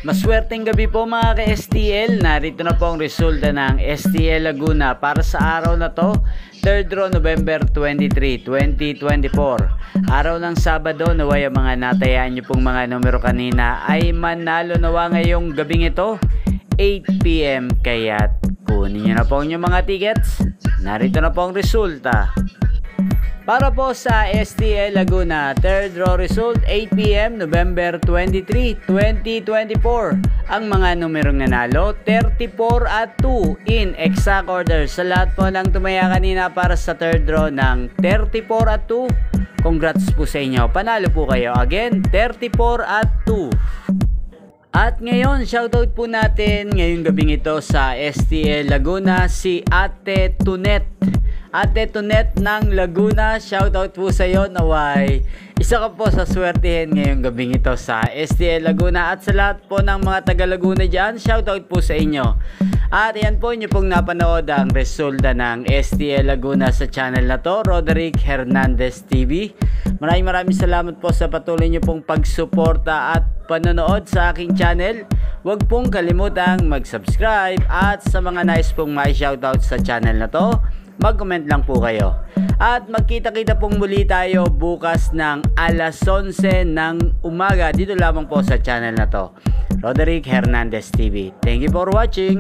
Maswerteng gabi po mga ka-STL. Narito na po ang resulta ng STL Laguna para sa araw na to, 3rd draw November 23, 2024. Araw ng Sabado, naway ang mga natayaan nyo pong mga numero kanina ay manalo nawa ngayong gabing ito, 8 PM. Kaya't kunin nyo na po ang inyong mga tickets. Narito na po ang resulta. Para po sa STL Laguna, 3rd draw result, 8 PM, November 23, 2024. Ang mga numerong nanalo, 34 at 2 in exact order. Sa lahat po ng tumaya kanina para sa 3rd draw ng 34 at 2, congrats po sa inyo. Panalo po kayo. Again, 34 at 2. At ngayon, shoutout po natin ngayong gabing ito sa STL Laguna, si Ate Tunet. Ate Tunet ng Laguna, shoutout po sa iyo. Naway, isa ka po sa swertihin ngayong gabing ito sa STL Laguna. At sa lahat po ng mga taga Laguna dyan, shoutout po sa inyo. At yan po, inyo pong napanood ang resulta ng STL Laguna sa channel na to, Roderick Hernandez TV. Maraming salamat po sa patuloy nyo pong pagsuporta at panonood sa aking channel. Huwag pong kalimutang mag-subscribe at sa mga nais pong ma-shoutout sa channel na to, mag-comment lang po kayo. At magkita-kita pong muli tayo bukas ng alas 11 ng umaga dito lamang po sa channel na to, Roderick Hernandez TV. Thank you for watching.